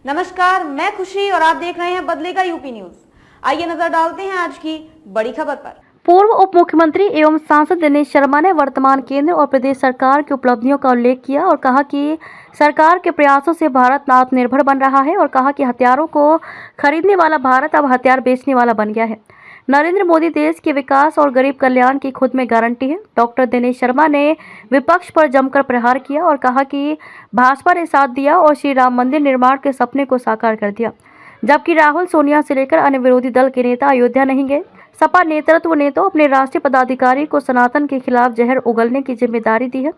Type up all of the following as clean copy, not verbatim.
नमस्कार, मैं खुशी और आप देख रहे हैं बदलेगा यूपी न्यूज। आइए नजर डालते हैं आज की बड़ी खबर पर। पूर्व उप मुख्यमंत्री एवं सांसद दिनेश शर्मा ने वर्तमान केंद्र और प्रदेश सरकार की उपलब्धियों का उल्लेख किया और कहा कि सरकार के प्रयासों से भारत आत्मनिर्भर बन रहा है और कहा कि हथियारों को खरीदने वाला भारत अब हथियार बेचने वाला बन गया है। नरेंद्र मोदी देश के विकास और गरीब कल्याण की खुद में गारंटी है। डॉक्टर दिनेश शर्मा ने विपक्ष पर जमकर प्रहार किया और कहा कि भाजपा ने साथ दिया और श्री राम मंदिर निर्माण के सपने को साकार कर दिया, जबकि राहुल, सोनिया से लेकर अन्य विरोधी दल के नेता अयोध्या नहीं गए। सपा नेतृत्व ने तो अपने राष्ट्रीय पदाधिकारी को सनातन के खिलाफ जहर उगलने की जिम्मेदारी दी है।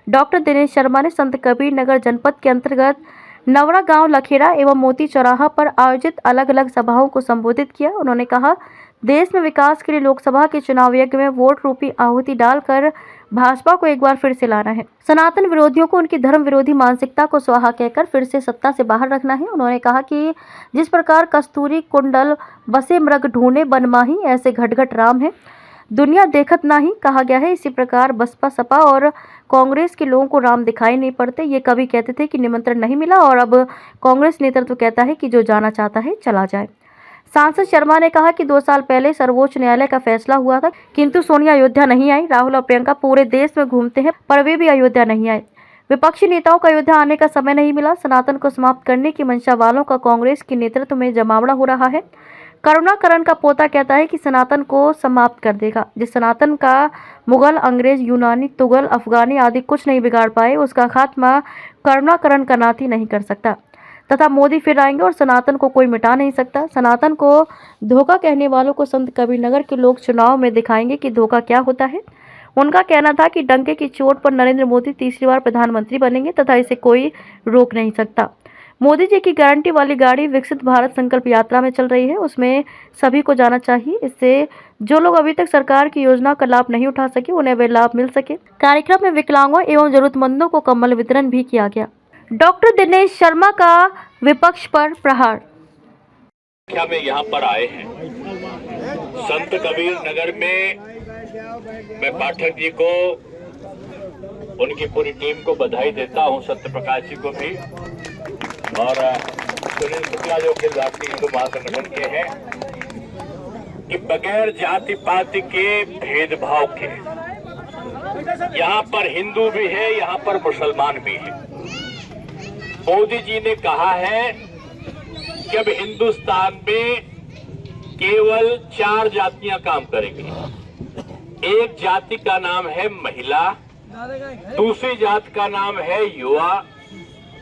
डॉक्टर दिनेश शर्मा ने संत कबीर नगर जनपद के अंतर्गत नवरा गांव, लखेड़ा एवं मोती चौराहा पर आयोजित अलग अलग सभाओं को संबोधित किया। उन्होंने कहा, देश में विकास के लिए लोकसभा के चुनाव यज्ञ में वोट रूपी आहुति डालकर भाजपा को एक बार फिर से लाना है। सनातन विरोधियों को उनकी धर्म विरोधी मानसिकता को स्वाहा कहकर फिर से सत्ता से बाहर रखना है। उन्होंने कहा कि जिस प्रकार कस्तूरी कुंडल बसे मृग ढूंढे बनमाही, ऐसे घटघट राम है दुनिया देखत नाही कहा गया है। इसी प्रकार बसपा, सपा और कांग्रेस के लोगों को राम दिखाई नहीं पड़ते। ये कभी कहते थे कि निमंत्रण नहीं मिला और अब कांग्रेस नेतृत्व कहता है कि जो जाना चाहता है चला जाए। सांसद शर्मा ने कहा कि 2 साल पहले सर्वोच्च न्यायालय का फैसला हुआ था, किंतु सोनिया अयोध्या नहीं आई। राहुल और प्रियंका पूरे देश में घूमते हैं पर वे भी अयोध्या नहीं आए। विपक्षी नेताओं को अयोध्या आने का समय नहीं मिला। सनातन को समाप्त करने की मंशा वालों का कांग्रेस के नेतृत्व में जमावड़ा हो रहा है। करुणाकरण का पोता कहता है कि सनातन को समाप्त कर देगा। जिस सनातन का मुगल, अंग्रेज, यूनानी, तुगल, अफगानी आदि कुछ नहीं बिगाड़ पाए, उसका खात्मा करुणाकरण का नाती नहीं कर सकता। तथा मोदी फिर आएंगे और सनातन को कोई मिटा नहीं सकता। सनातन को धोखा कहने वालों को संत कबीर नगर के लोग चुनाव में दिखाएंगे कि धोखा क्या होता है। उनका कहना था कि डंके की चोट पर नरेंद्र मोदी तीसरी बार प्रधानमंत्री बनेंगे तथा इसे कोई रोक नहीं सकता। मोदी जी की गारंटी वाली गाड़ी विकसित भारत संकल्प यात्रा में चल रही है, उसमें सभी को जाना चाहिए। इससे जो लोग अभी तक सरकार की योजना का लाभ नहीं उठा सके, उन्हें वे लाभ मिल सके। कार्यक्रम में विकलांगों एवं जरूरतमंदों को कंबल वितरण भी किया गया। डॉक्टर दिनेश शर्मा का विपक्ष पर प्रहार। क्या में यहाँ पर आए हैं संत कबीर नगर में, मैं पाठक जी को, उनकी पूरी टीम को बधाई देता हूँ, सत्य प्रकाश जी को भी, और सुनील शुक्ला जो कि राष्ट्रीय हिंदू महासंगठन के हैं, कि बगैर जाति पाति के भेदभाव के यहाँ पर हिंदू भी है, यहाँ पर मुसलमान भी है। मोदी जी ने कहा है कि अब हिंदुस्तान में केवल 4 जातियां काम करेंगी। एक जाति का नाम है महिला, दूसरी जाति का नाम है युवा,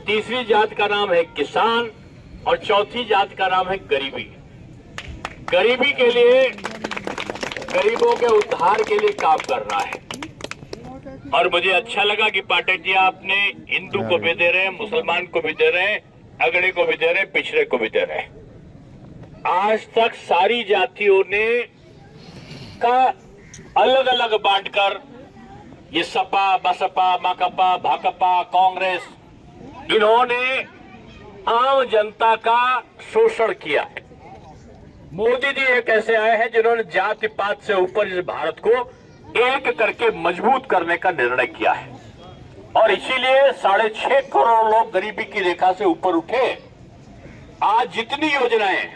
तीसरी जाति का नाम है किसान और चौथी जाति का नाम है गरीबी। गरीबी के लिए, गरीबों के उद्धार के लिए काम कर रहा है। और मुझे अच्छा लगा कि पाठक जी आपने हिंदू को भी दे रहे हैं, मुसलमान को भी दे रहे हैं, अगड़े को भी दे रहे हैं, पिछड़े को भी दे रहे हैं। आज तक सारी जातियों ने का अलग अलग बांटकर ये सपा, बसपा, माकपा, भाकपा, कांग्रेस, इन्होंने आम जनता का शोषण किया है। मोदी जी एक ऐसे आए हैं जिन्होंने जाति पात से ऊपर इस भारत को एक करके मजबूत करने का निर्णय किया है और इसीलिए 6.5 करोड़ लोग गरीबी की रेखा से ऊपर उठे। आज जितनी योजनाएं,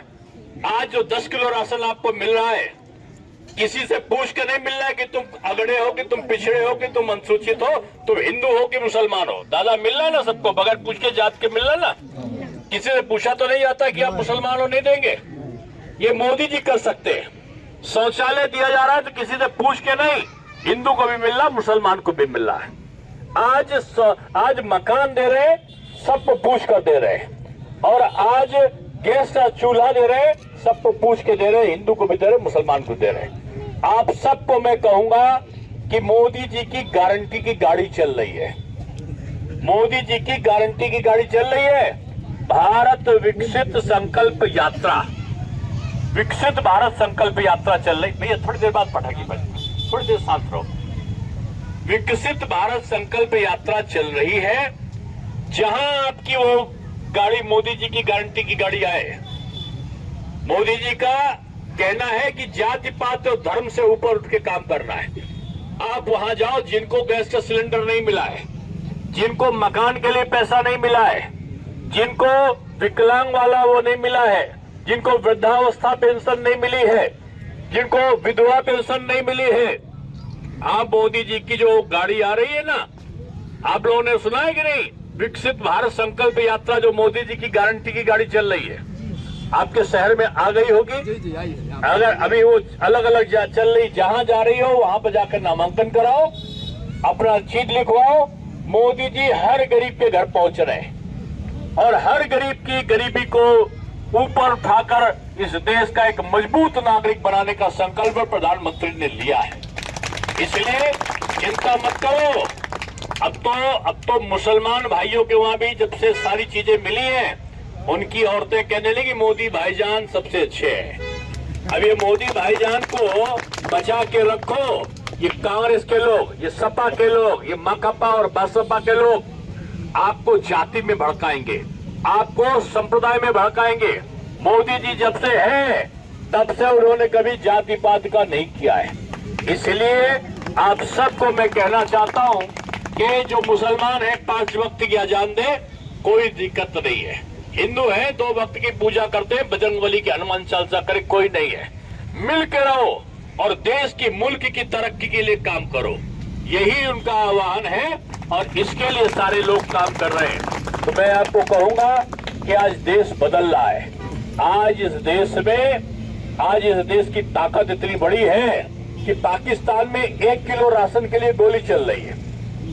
आज जो 10 किलो राशन आपको मिल रहा है, किसी से पूछ के नहीं मिल रहा है कि तुम अगड़े हो, कि तुम पिछड़े हो, कि तुम अनुसूचित हो, तुम हिंदू हो कि मुसलमान हो। दादा मिल रहा है ना सबको, बगैर पूछ के जात के मिल रहा है ना। किसी से पूछा तो नहीं आता कि आप मुसलमान हो, नहीं देंगे। ये मोदी जी कर सकते हैं। शौचालय दिया जा रहा है तो किसी से पूछ के नहीं, हिंदू को भी मिल रहा, मुसलमान को भी मिल रहा है। आज मकान दे रहे, सबको पूछ कर दे रहे, और आज गैस का चूल्हा दे रहे, सबको पूछ के दे रहे, हिंदू को भी दे रहे, मुसलमान को दे रहे। आप सबको मैं कहूंगा कि मोदी जी की गारंटी की गाड़ी चल रही है। मोदी जी की गारंटी की गाड़ी चल रही है। भारत विकसित संकल्प यात्रा, विकसित भारत संकल्प यात्रा चल रही। भैया थोड़ी देर बाद पटाखी बजे, थोड़ी देर शांत रहो। विकसित भारत संकल्प यात्रा चल रही है, जहां आपकी वो गाड़ी, मोदी जी की गारंटी की गाड़ी आए। मोदी जी का कहना है कि जाति पात और धर्म से ऊपर उठ के काम करना है। आप वहां जाओ जिनको गैस का सिलेंडर नहीं मिला है, जिनको मकान के लिए पैसा नहीं मिला है, जिनको विकलांग वाला वो नहीं मिला है, जिनको वृद्धावस्था पेंशन नहीं मिली है, जिनको विधवा पेंशन नहीं मिली है। आप मोदी जी की जो गाड़ी आ रही है ना, आप लोगों ने सुना है कि नहीं? विकसित भारत संकल्प यात्रा जो मोदी जी की गारंटी की गाड़ी चल रही है, आपके शहर में आ गई होगी। अगर अभी वो अलग अलग चल रही, जहां जा रही हो वहां पर जाकर नामांकन कराओ, अपना चीज लिखवाओ। मोदी जी हर गरीब के घर पहुंच रहे हैं और हर गरीब की गरीबी को ऊपर उठाकर इस देश का एक मजबूत नागरिक बनाने का संकल्प प्रधानमंत्री ने लिया है। इसलिए चिंता मत करो। अब तो मुसलमान भाइयों के वहां भी जब से सारी चीजें मिली हैं, उनकी औरतें कहने लगी मोदी भाईजान सबसे अच्छे हैं। अब ये मोदी भाईजान को बचा के रखो। ये कांग्रेस के लोग, ये सपा के लोग, ये माकपा और बसपा के लोग आपको जाति में भड़काएंगे, आपको संप्रदाय में भड़काएंगे। मोदी जी जब से हैं तब से उन्होंने कभी जाति पात का नहीं किया है। इसलिए आप सबको मैं कहना चाहता हूं कि जो मुसलमान है 5 वक्त की अजान दे, कोई दिक्कत नहीं है। हिंदू है 2 वक्त की पूजा करते हैं, बजरंगबली की हनुमान चालीसा करे, कोई नहीं है। मिल के रहो और देश की मुल्क की तरक्की के लिए काम करो, यही उनका आह्वान है और इसके लिए सारे लोग काम कर रहे हैं। तो मैं आपको कहूंगा कि आज देश बदल रहा है। आज इस देश की ताकत इतनी बड़ी है कि पाकिस्तान में 1 किलो राशन के लिए गोली चल रही है।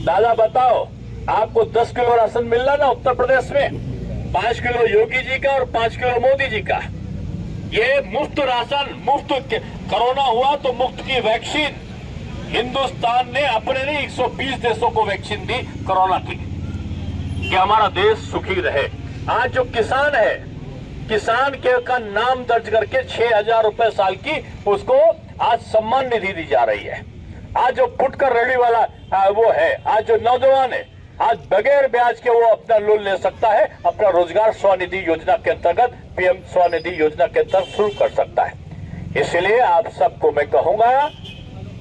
दादा बताओ, आपको 10 किलो राशन मिल रहा ना उत्तर प्रदेश में, 5 किलो योगी जी का और 5 किलो मोदी जी का। ये मुफ्त राशन, मुफ्त कोरोना हुआ तो मुफ्त की वैक्सीन हिंदुस्तान ने अपने नहीं 120 देशों को वैक्सीन दी कोरोना की, कि हमारा देश सुखी रहे। आज जो किसान है, किसान के का नाम दर्ज करके 6,000 रुपए साल की उसको आज सम्मान निधि दी जा रही है। आज जो फुटकर रेडी वाला वो है, आज जो नौजवान है, आज बगैर ब्याज के वो अपना लोन ले सकता है, अपना रोजगार स्वनिधि योजना के अंतर्गत, पीएम स्वनिधि योजना के अंतर्गत शुरू कर सकता है। इसलिए आप सबको मैं कहूंगा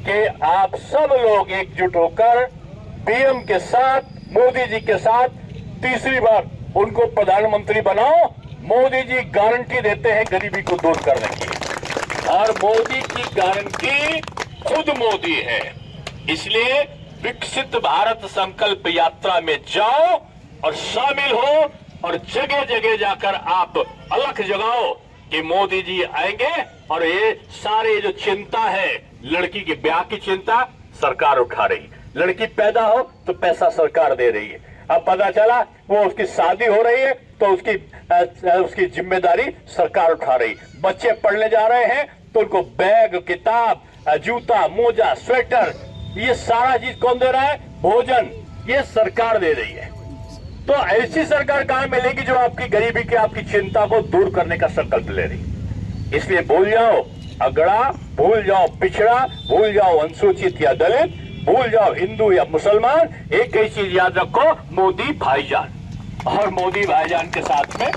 कि आप सब लोग एकजुट होकर पीएम के साथ, मोदी जी के साथ तीसरी बार उनको प्रधानमंत्री बनाओ। मोदी जी गारंटी देते हैं गरीबी को दूर करने की, और मोदी की गारंटी खुद मोदी है। इसलिए विकसित भारत संकल्प यात्रा में जाओ और शामिल हो और जगह जगह जाकर आप अलख जगाओ कि मोदी जी आएंगे और ये सारे जो चिंता है, लड़की के ब्याह की चिंता सरकार उठा रही, लड़की पैदा हो तो पैसा सरकार दे रही है। अब पता चला वो उसकी शादी हो रही है तो उसकी जिम्मेदारी सरकार उठा रही। बच्चे पढ़ने जा रहे हैं तो उनको बैग, किताब, जूता, मोजा, स्वेटर, ये सारा चीज कौन दे रहा है? भोजन, ये सरकार दे रही है। तो ऐसी सरकार कहां मिलेगी जो आपकी गरीबी की, आपकी चिंता को दूर करने का संकल्प ले रही। इसलिए भूल जाओ अगड़ा, भूल जाओ पिछड़ा, भूल जाओ अनुसूचित या दलित, भूल जाओ हिंदू या मुसलमान। एक ही चीज याद रखो, मोदी भाईजान। और मोदी भाईजान के साथ में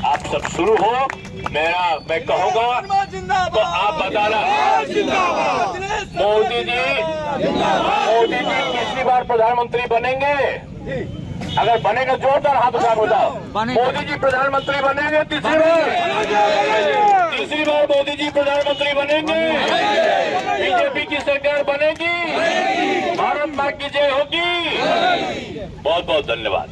आप सब शुरू हो। मैं कहूंगा तो आप बताना, मोदी जी कितनी बार प्रधानमंत्री बनेंगे? अगर बनेगा जोरदार हाथ उठा बताओ। मोदी जी प्रधानमंत्री बनेंगे तीसरी बार मोदी जी प्रधानमंत्री बनेंगे। बीजेपी की सरकार बनेगी, भारत मां की जय होगी। बहुत बहुत धन्यवाद।